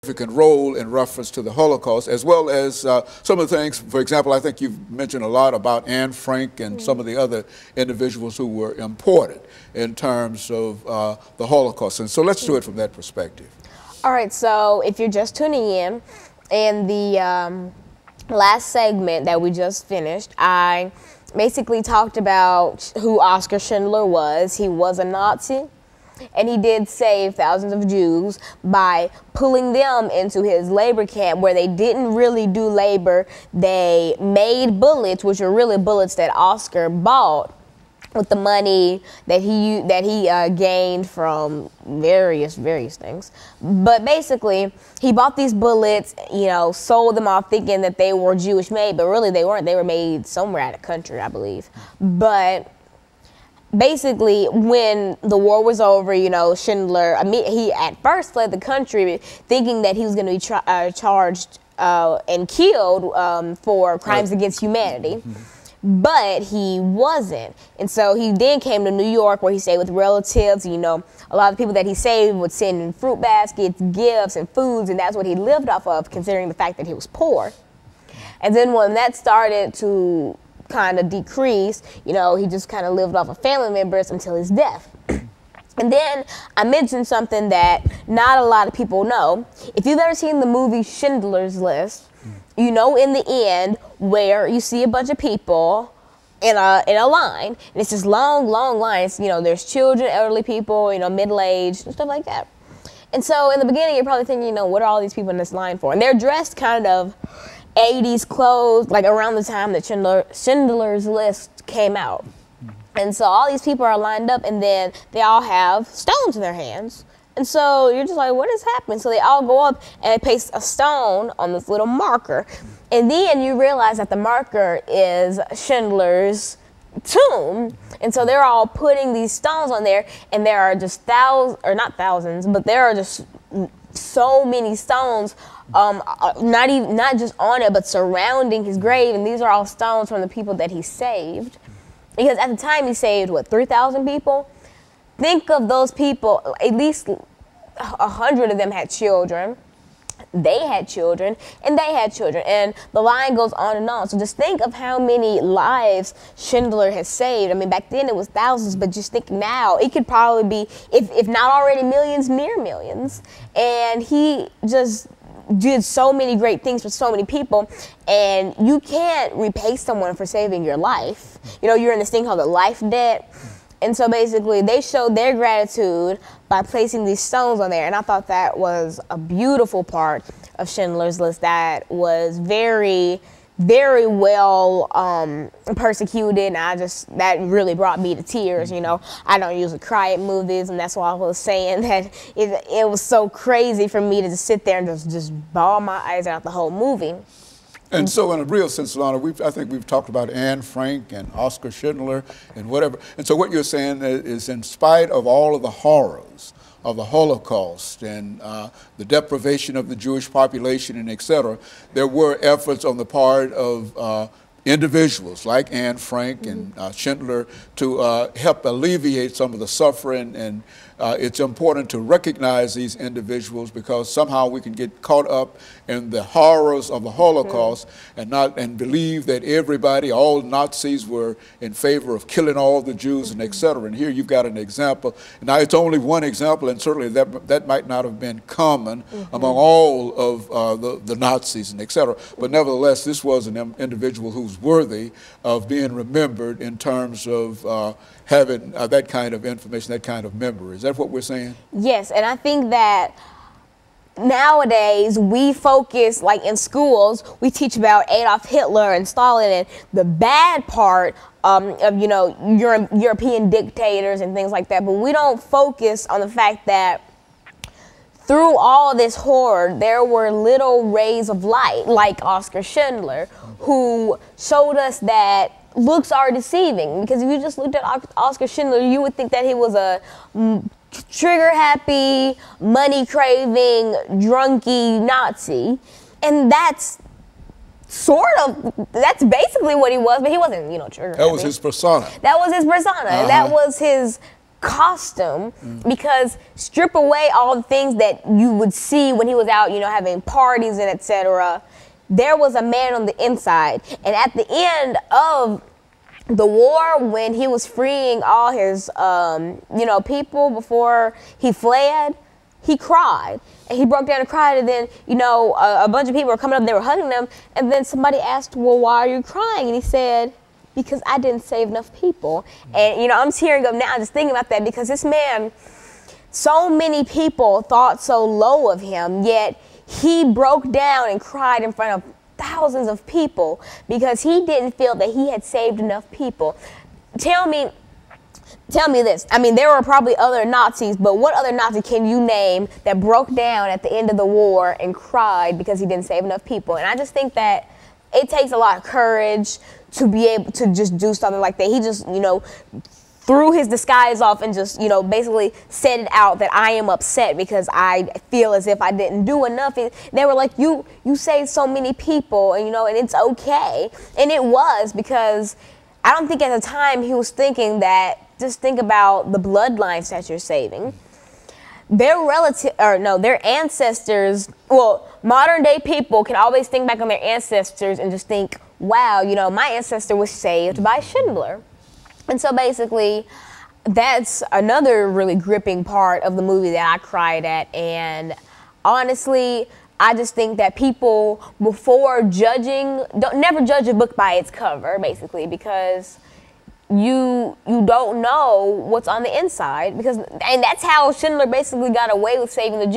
significant role in reference to the Holocaust, as well as some of the things. For example, I think you've mentioned a lot about Anne Frank and some of the other individuals who were important in terms of the Holocaust. And so let's do it from that perspective. All right, so if you're just tuning in the last segment that we just finished, I basically talked about who Oskar Schindler was. He was a Nazi, and he did save thousands of Jews by pulling them into his labor camp where they didn't really do labor. They made bullets, which are really bullets that Oskar bought with the money that he gained from various things. But basically, he bought these bullets, you know, sold them off thinking that they were Jewish made, but really they weren't. They were made somewhere out of the country, I believe. But basically, when the war was over, you know, Schindler, he at first fled the country thinking that he was going to be charged and killed for crimes against humanity. But he wasn't. And so he then came to New York, where he stayed with relatives. You know, a lot of the people that he saved would send in fruit baskets, gifts, and foods, and that's what he lived off of, considering the fact that he was poor. And then when that started to kind of decrease, you know, he just kind of lived off of family members until his death. And then I mentioned something that not a lot of people know. If you've ever seen the movie Schindler's List, you know, in the end, where you see a bunch of people in a line, and it's this long lines. You know, there's children, elderly people, you know, middle-aged, and stuff like that. And so in the beginning, you're probably thinking, you know, what are all these people in this line for? And they're dressed kind of 80s clothes, like around the time that Schindler's List came out. And so all these people are lined up, and then they all have stones in their hands. And so you're just like, what is happening? So they all go up and they place a stone on this little marker. And then you realize that the marker is Schindler's tomb. And so they're all putting these stones on there, and there are just thousands, or not thousands, but there are just so many stones, not just on it, but surrounding his grave. And these are all stones from the people that he saved. Because at the time he saved, what, 3,000 people? Think of those people, at least 100 of them had children. They had children, and they had children, and the line goes on and on. So just think of how many lives Schindler has saved. I mean, back then it was thousands, but just think now, it could probably be, if not already millions, near millions. And he just did so many great things for so many people, and you can't repay someone for saving your life. You know, you're in this thing called the life debt. And so basically they showed their gratitude by placing these stones on there. And I thought that was a beautiful part of Schindler's List that was very, very well persecuted. And that really brought me to tears, you know. I don't usually cry at movies, and that's why I was saying that it was so crazy for me to just sit there and just bawl my eyes out the whole movie. And so in a real sense, Alana, I think we've talked about Anne Frank and Oskar Schindler and whatever. And so what you're saying is, in spite of all of the horrors of the Holocaust and the deprivation of the Jewish population and et cetera, there were efforts on the part of individuals like Anne Frank and Schindler to help alleviate some of the suffering. And it's important to recognize these individuals, because somehow we can get caught up in the horrors of the Holocaust and believe that everybody, all Nazis, were in favor of killing all the Jews and et cetera. And here you've got an example. Now it's only one example, and certainly that might not have been common among all of the Nazis and et cetera. But nevertheless, this was an individual who's worthy of being remembered in terms of having that kind of information, that kind of memory. Is that what we're saying? Yes, and I think that nowadays we focus, like in schools, we teach about Adolf Hitler and Stalin and the bad part of, you know, European dictators and things like that, but we don't focus on the fact that through all this horror, there were little rays of light, like Oskar Schindler, who showed us that looks are deceiving. Because if you just looked at Oskar Schindler, you would think that he was a trigger-happy, money-craving, drunky Nazi. And that's basically what he was, but he wasn't, you know, trigger-happy. That was his persona. That was his persona. And that was his costume, because strip away all the things that you would see when he was out, you know, having parties and etc. There was a man on the inside, and at the end of the war, when he was freeing all his, you know, people before he fled, he cried. And he broke down and cried, and then, you know, a bunch of people were coming up, they were hugging him, and then somebody asked, well, why are you crying? And he said, because I didn't save enough people. And, you know, I'm tearing up now just thinking about that, because this man, so many people thought so low of him, yet he broke down and cried in front of thousands of people because he didn't feel that he had saved enough people. Tell me this. I mean, there were probably other Nazis, but what other Nazi can you name that broke down at the end of the war and cried because he didn't save enough people? And I just think that it takes a lot of courage to be able to just do something like that. He just, you know, threw his disguise off and just, you know, basically said it out that I am upset because I feel as if I didn't do enough. They were like, you saved so many people, and, you know, and it's okay. And it was, because I don't think at the time he was thinking that, just think about the bloodlines that you're saving. Their their ancestors, well, modern day people can always think back on their ancestors and just think, wow, you know, my ancestor was saved by Schindler. And so basically, that's another really gripping part of the movie that I cried at. And honestly, I just think that people, before judging, never judge a book by its cover, basically, because you don't know what's on the inside. And that's how Schindler basically got away with saving the Jews.